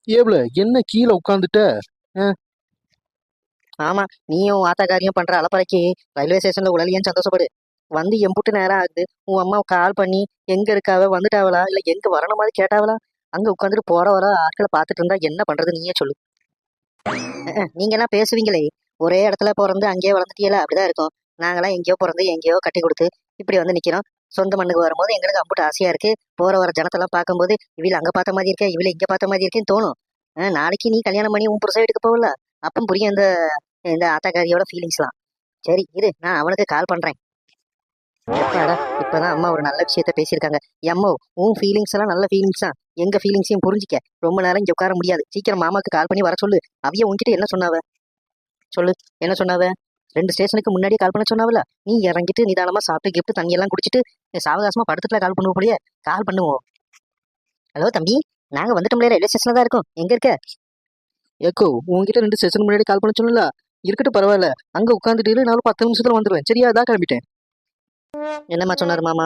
ஏப்ல என்ன கீழே உட்காந்துட்ட? ஆமா, நீயும் ஆத்தாக்காரியும் பண்ற அலப்பறைக்கு ரயில்வே ஸ்டேஷன்ல உடலையும் சந்தோஷப்படு. வந்து எம்புட்டு நேரம் ஆகுது. உன் அம்மா கால் பண்ணி எங்க இருக்காவ, வந்துட்டாவளா இல்ல எங்க வரணும் மாதிரி கேட்டாவளா? அங்க உட்காந்துட்டு போற வர ஆட்களை பார்த்துட்டு இருந்தா என்ன பண்றது நீயே சொல்லு. நீங்க எல்லாம் பேசுவீங்களே, ஒரே இடத்துல பிறந்து அங்கேயே வளர்ந்துட்டீங்களா? அப்படிதான் இருக்கும். நாங்களாம் எங்கேயோ பிறந்து எங்கேயோ கட்டி கொடுத்து இப்படி வந்து நிக்கிறோம். சொந்த மண்ணுக்கு வரும்போது எங்களுக்கு அம்புட்டு ஆசையா இருக்கு. போற வர ஜனத்தெல்லாம் பார்க்கும்போது இவில அங்க பார்த்த மாதிரி இருக்கே, இவில இங்க பார்த்த மாதிரி இருக்கேன்னு தோணும். நாளைக்கு நீ கல்யாணம் பண்ணி உன் புருஷ வீட்டுக்கு போகல, அப்பம் புரியும் இந்த இந்த ஆத்தாக்காரியோட ஃபீலிங்ஸ்லாம். சரி இரு, நான் அவனுக்கு கால் பண்றேன். எப்பாடா, இப்பதான் அம்மா ஒரு நல்ல விஷயத்த பேசியிருக்காங்க. எம்மோ, உன் ஃபீலிங்ஸ் எல்லாம் நல்ல ஃபீலிங்ஸ் தான். எங்க ஃபீலிங்ஸையும் புரிஞ்சிக்க. ரொம்ப நேரம் இங்க உட்கார முடியாது. சீக்கிரம் மாமாக்கு கால் பண்ணி வர சொல்லு. அவிய உன்கிட்ட என்ன சொன்னாவ? சொல்லு, என்ன சொன்னாவ? 2 ஸ்டேஷனுக்கு முன்னாடியே கால் பண்ண சொன்னாவல. நீ இறங்கிட்டு நிதானமா சாப்பிட்டு கிஃப்ட் தண்ணி எல்லாம் குடிச்சிட்டு சாவகாசமா படத்துல கால் பண்ணுவோம் போலயே. கால் பண்ணுவோம். ஹலோ தம்பி, நாங்க வந்துட்டோம்ல, ரயில்வே ஸ்டேஷன்ல தான் இருக்கோம். எங்க இருக்க? ஏக்கோ, உங்ககிட்ட 2 ஸ்டேஷன் முன்னாடி கால் பண்ண சொன்னல. இருக்கட்டும், பரவாயில்ல. அங்க உட்காந்துட்டு நான் ஒரு 10 நிமிஷத்துல வந்துடுவேன். சரியா? அதான் கிளம்பிட்டேன். என்னம்மா சொன்னாரு மாமா?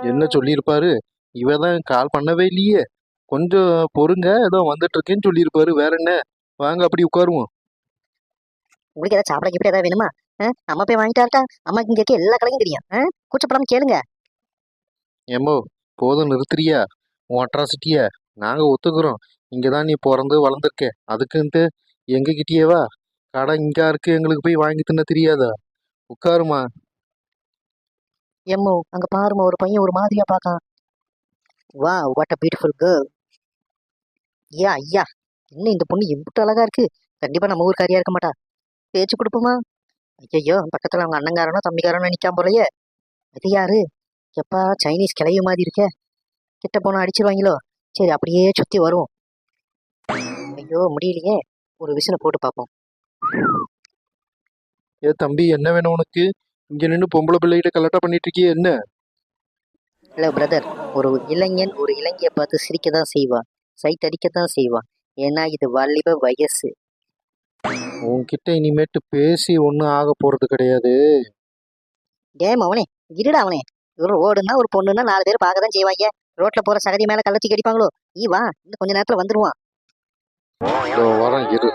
என்ன சொல்லியிருப்பாரு? இவதான் கால் பண்ணவே இல்லையே. கொஞ்சம் பொறுங்க, ஏதோ வந்துட்டு இருக்கேன்னு சொல்லியிருப்பாரு. வேற என்ன? வாங்க அப்படி உட்காருவோம். உங்களுக்கு ஏதாவது சாப்பிட கிஃப்ட் ஏதாவது வேணுமா? அம்மா போய் வாங்கிட்டாருட்டா. அம்மாக்கு இங்க இருக்க எல்லா கடையும் தெரியும். கூச்சப்படாம கேளுங்க. ஏம்போ, போதும் நிறுத்துறியா உன் அட்ராசிட்டிய? நாங்க ஒத்துக்கிறோம். இங்கதான் நீ பிறந்து வளர்ந்துருக்க. அதுக்குன்ட்டு எங்க கிட்டேவா? கடை இங்க இருக்கு, எங்களுக்கு போய் வாங்கி தின்ன தெரியாதா? உட்காருமா. எம்மோ, அங்க பாருமா, ஒரு பையன் ஒரு மாதிரியா பாக்கான். வா, வாட் அ பியூட்டிஃபுல் கேர்ள். ஐயா ஐயா, இன்னும் இந்த பொண்ணு எம்பிட்டு அழகா இருக்கு. கண்டிப்பா நம்ம ஊருக்காரியா இருக்க மாட்டா. பேச்சு கொடுப்போமா? ஐயோ, பக்கத்துல அவங்க அண்ணங்காரனோ தம்பிக்காரனோ நிக்காம போலயே. இது யாரு? எப்பா, சைனீஸ் கிளைய மாதிரி இருக்க. கிட்ட போனா அடிச்சிருவாங்களோ. சரி, அப்படியே சுத்தி வருவோம். ஐயோ முடியலையே. ஒரு விசில போட்டு பார்ப்போம். ஏ தம்பி, என்ன வேணும் உனக்கு? இங்க நின்று பொம்பளை பிள்ளைகிட்ட கலாட்டா பண்ணிட்டு இருக்கியே என்ன? ஹலோ பிரதர், ஒரு இளைஞன் ஒரு இளைஞியை பார்த்து சிரிக்க தான் செய்வான், சைட் அடிக்கத்தான் செய்வான். ஏன்னா இது வாலிப வயசு. உன்கிட்ட இனிமேட்டு பேசி ஒன்றும் ஆக போறது கிடையாது. ஏம் அவனே, இருடா அவனே. ஒரு ரோடுன்னா ஒரு பொண்ணுன்னா 4 பேர் பார்க்க தான் செய்வாங்க. ரோட்ல போற சகதி மேல கள்ளச்சி கடிப்பாங்களோ? வா, இன்னும் கொஞ்ச நேரத்துல வந்துருவான். இதோ வரேன் இரு.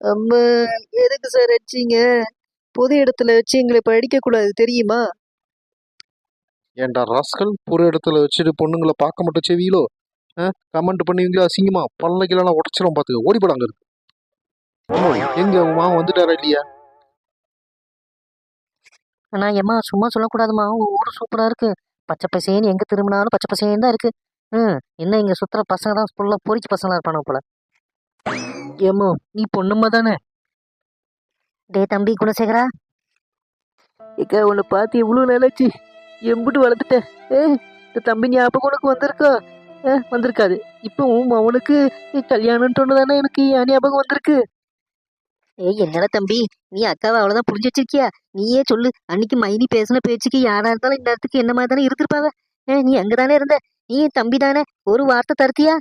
அம்மா, எதுக்கு சார் அடிச்சீங்க? பொது இடத்துல வச்சு எங்களை படிக்க கூடாது தெரியுமா? ஏன்டா ராஸ்கல், ஒரு இடத்துல வச்சுட்டு பொண்ணுங்களை பார்க்க மட்டும் செய்வீங்களோ? கமெண்ட் பண்ணுவீங்களோ அசிங்கமா? பல்லைக்கெல்லாம் உடச்சிரும் பார்த்துக்க. ஓடி போடாங்க இருக்கு. எங்க உன் மாவன் வந்துட்டாரா இல்லையா? ஆனா ஏம்மா, சும்மா சொல்லக்கூடாதுமா. ஊரு சூப்பரா இருக்கு. பச்சை பசேன்னு எங்க திரும்பினாலும் பச்சை பசேன்னு தான் இருக்கு. என்ன இங்க சுத்துற பசங்க தான் ஃபுல்லா பொறிச்சு பசங்களா இருப்பானு போல. ஏம்மா, நீ பொண்ணும்மா தானே? டே தம்பி குணசேகரா, ஏக்கா, உன்னை பார்த்து எவ்வளவு நாளாச்சு. எம்பிட்டு வளர்த்துட்டேன். இந்த தம்பி ஞாபகம் உனக்கு வந்திருக்கா? வந்திருக்காது. இப்போ அவனுக்கு கல்யாணம்னு ஒண்ணுதானே எனக்கு என் ஞாபகம் வந்திருக்கு. ஏய் என்னடா தம்பி, நீ அக்காவை அவ்வளவுதான் புரிஞ்சு வச்சிருக்கியா? நீயே சொல்லு, அன்னைக்கு மைனி பேசின பேச்சுக்கு யாரா இருந்தாலும் இந்த இடத்துக்கு என்ன மாதிரி தானே இருந்திருப்பாங்க. நீ அங்கதானே இருந்த. நீ தம்பி தானே, ஒரு வார்த்தை தருத்தியா?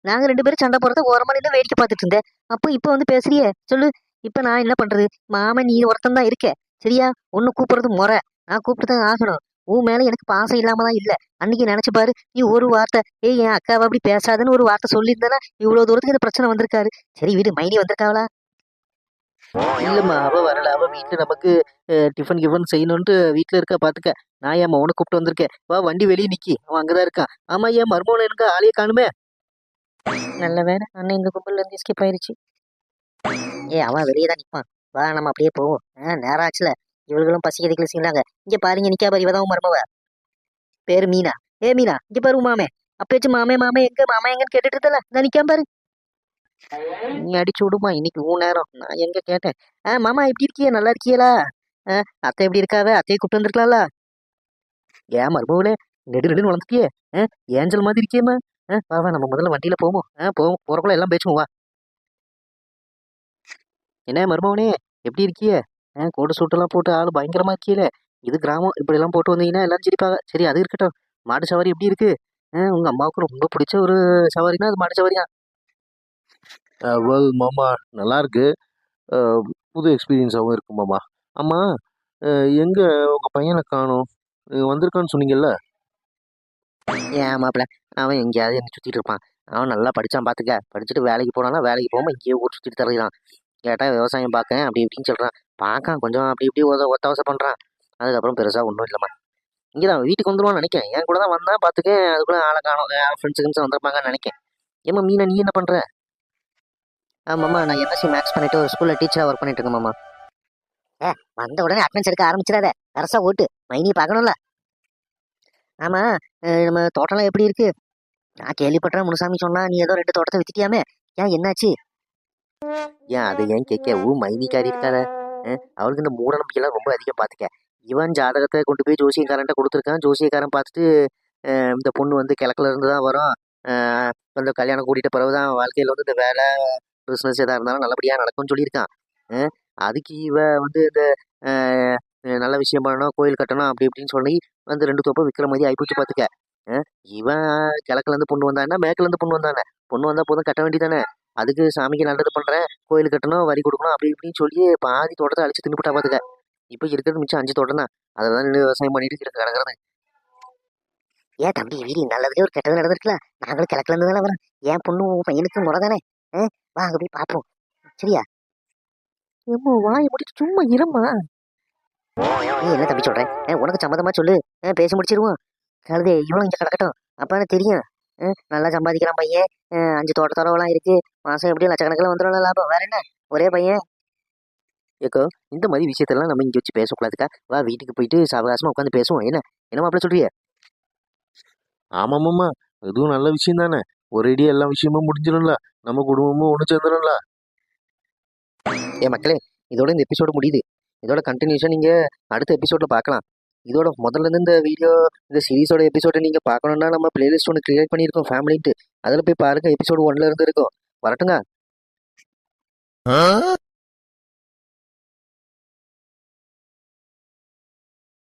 நாங்க 2 பேரும் சண்டை போறத ஓரமா நின்று வேடிக்கை பார்த்துட்டு இருந்தேன். அப்போ இப்போ வந்து பேசுறியே, சொல்லு. இப்ப நான் என்ன பண்றது? மாமன் நீ ஒருத்தன் தான் இருக்க. சரியா? ஒண்ணு கூப்பிடுறது முறை. நான் கூப்பிட்டு தான் ஆகணும். உன் மேல எனக்கு பாசம் இல்லாம தான் இல்ல. அன்னைக்கு நினைச்சு பாரு, நீ ஒரு வார்த்தை, ஏய் என் அக்காவை அப்படி பேசாதுன்னு ஒரு வார்த்தை சொல்லியிருந்தேன்னா இவ்வளவு தூரத்துக்கு இந்த பிரச்சனை வந்திருக்காரு. சரி வீடு, மைனி வந்திருக்காவளா? இல்லம்மா, அவ வரல. அவ வீட்டுல நமக்கு டிஃபன் கிஃபன் செய்யணும்ட்டு வீட்டுல இருக்கா. பாத்துக்க. நான் என் மவனை கூப்பிட்டு வந்திருக்கேன். வா, வண்டி வெளியே நிக்கி, அவன் அங்கதான் இருக்கான். ஆமா, என் மருமகன் எனக்கு ஆளையே காணுமே. நல்ல வேலை அண்ணன் இந்த கும்பல்ல இருந்து எஸ்கேப் ஆயிருச்சு. அவன் வெளியே தான் நிப்பான். வா, நம்ம அப்படியே போவோம். நேரம் ஆச்சுல. இவர்களும் பசிக்க கிழிச்சுங்கிறாங்க. இங்க பாருங்க, நிக்கா பாரு, இவதான் மருமவ. பேரு மீனா. மீனா, இங்க பாரு மாமே. அப்பேச்சு மாமே மாமே எங்க, மாமா எங்கன்னு கேட்டுட்டு இருந்தல, நான் நிக்காம பாரு. நீ அடிச்சு விடுமா, இன்னைக்கு உன் நேரம். நான் எங்க கேட்டேன். மாமா எப்படி இருக்கிய, நல்லா இருக்கியலா? அத்தை எப்படி இருக்காவ? அத்தையை கூப்பிட்டு வந்திருக்கலாம்ல. ஏன் மருமகளே, நெடு நெடுன்னு வளர்ந்துட்டியே. ஏஞ்சல் மாதிரி இருக்கியேம்மா. வா வா, நம்ம முதல்ல வண்டியில போவோம். போவோம், போறக்குள்ள எல்லாம் பேசுவோம், வா. என்ன மருமவனே, எப்படி இருக்கிய? கோட்டு சூட்டெல்லாம் போட்டு ஆள் பயங்கரமா இருக்கியல. இது கிராமம், இப்படி எல்லாம் போட்டு வந்தீங்கன்னா எல்லாரும் சிரிப்பாங்க. சரி, அது இருக்கட்டும். மாட்டு சவாரி எப்படி இருக்கு? உங்க அம்மாவுக்கு ரொம்ப பிடிச்ச ஒரு சவாரினா அது மாட்டு சவாரி தான். வெல் மாமா, நல்லா இருக்கு. புது எக்ஸ்பீரியன்ஸாகவும் இருக்கு மாமா. ஆமா, எங்க உங்க பையனை காணோம்? வந்திருக்கான்னு சொன்னீங்கல்ல? ஏன் மாப்பிள்ள, அவன் எங்கேயாவது என்ன சுத்திட்டு இருப்பான். அவன் நல்லா படிச்சான் பார்த்துக்க. படிச்சுட்டு வேலைக்கு போனாலும் வேலைக்கு போகாமல் இங்கேயே ஊர் சுற்றிட்டு தரலாம். கேட்டால் விவசாயம் பார்க்கேன் அப்படி இப்படின்னு சொல்கிறான். பார்க்கான் கொஞ்சம் அப்படி இப்படி ஒத்தாவசை பண்ணுறான். அதுக்கப்புறம் பெருசாக ஒன்றும் இல்லைம்மா. இங்கே தான் வீட்டுக்கு வந்துடுவான்னு நினைக்கிறேன். என் கூட தான் வந்தான் பார்த்துக்க. அதுக்குள்ளே ஆளை காணும். ஃப்ரெண்ட்ஸுக்கு வந்திருப்பாங்கன்னு நினைக்கிறேன். ஏம்மா மீனா நீ என்ன பண்ணுற? ஆமாம்மா, நான் எம்எஸ்சி மேக்ஸ் பண்ணிட்டு ஒரு ஸ்கூலில் டீச்சராக ஒர்க் பண்ணிட்டு இருக்கேன் மாமா. வந்த உடனே அட்டெண்டன்ஸ் எடுக்க ஆரம்பிச்சிடாத. கரசா ஓட்டு மைனி பார்க்கணும்ல. ஆமாம், நம்ம தோட்டம்லாம் எப்படி இருக்கு? நான் கேள்விப்பட்டேன் முனுசாமி சொன்னா நீ ஏதோ 2 தோட்டத்தை வித்துட்டியாமே. ஏன் என்னாச்சு? ஏன் அதை ஏன் கேட்க? மைனிக்காரி இருக்காத, அவளுக்கு இந்த மூட நம்பிக்கைலாம் ரொம்ப அதிகம் பார்த்துக்க. இவன் ஜாதகத்தை கொண்டு போய் ஜோசியக்காரன்ட்ட கொடுத்துருக்கான். ஜோசியக்காரன் பார்த்துட்டு இந்த பொண்ணு வந்து கிழக்குல இருந்து தான் வரும், அந்த கல்யாணம் கூட்டிகிட்ட பிறகு தான் வாழ்க்கையில் வந்து இந்த வேலை பிஸ்னஸ் எதாக இருந்தாலும் நல்லபடியாக நடக்கும்னு சொல்லியிருக்கான். அதுக்கு இவ வந்து இந்த நல்ல விஷயம் பண்ணணும், கோயில் கட்டணும் அப்படி இப்படின்னு சொல்லி வந்து 2 தோப்பை விற்கிற மாதிரி ஆகிப்போச்சு பார்த்துக்க. இவன் கிழக்குலேருந்து பொண்ணு வந்தானே மேற்குலேருந்து பொண்ணு வந்தானே, பொண்ணு வந்தால் போதும் கட்ட வேண்டியதானே. அதுக்கு சாமிக்கு நல்லது பண்ணுறேன், கோயில் கட்டணும், வரி கொடுக்கணும் அப்படி இப்படின்னு சொல்லி பாதி தோட்டத்தை அழிச்சு தின்னுபிட்டா பார்த்துக்க. இப்போ இருக்கிறது மிச்சம் 5 தோட்டம் தான். அதை தான் நின்று விவசாயம் பண்ணிட்டு கிடக்கிறது. ஏன் தம்பி, வீடு நல்லதுலேயே ஒரு கெட்டது நடந்திருக்குல்ல. நாங்களும் கிழக்குலேருந்து தானே வரோம். என் பொண்ணு பையனுக்கு முறை தானே. வா அங்கே போய் பார்ப்போம், சரியா? ஏம்மா வாயை முடிச்சு சும்மா இரும்மா. நீ என்ன தம்பி சொல்கிறேன்? உனக்கு சம்மதமாக சொல்லு, பேசி முடிச்சிருவோம். கழுதே இவ்வளோ இங்கே கிடக்கட்டும். அப்போ எனக்கு தெரியும். நல்லா சம்பாதிக்கிறான் பையன். 5 தோட்டத்தோரவெல்லாம் இருக்கு. மாதம் எப்படியும் லட்சக்கணக்கில் வந்துடும் லாபம். வேற என்ன, ஒரே பையன். ஏக்கோ, இந்த மாதிரி விஷயத்தெல்லாம் நம்ம இங்கே வச்சு பேசக்கூடாதுக்கா. வா வீட்டுக்கு போயிட்டு சாவகாசமாக உட்காந்து பேசுவோம். என்னம்மா அப்படி சொல்றிய? ஆமாம்மாம்மா, இதுவும் நல்ல விஷயம் தானே. ஒரேடியாக எல்லா விஷயமும் முடிஞ்சிடும்ல, நம்ம குடும்பமும் ஒன்று சேர்ந்துடும்ல. மக்களே, இதோட இந்த எபிசோடு முடியுது. இதோட கண்டினியூஷன் நீங்கள் அடுத்த எபிசோடில் பார்க்கலாம். இதோட முதல்ல இந்த வீடியோ, இந்த சீரீஸோட எபிசோடை நீங்கள் பார்க்கணுன்னா நம்ம பிளேலிஸ்ட் ஒன்று கிரியேட் பண்ணியிருக்கோம் ஃபேமிலின்ட்டு. அதில் போய் பாருங்கள். எபிசோடு 1ல் இருந்து இருக்கும். வரட்டுங்க.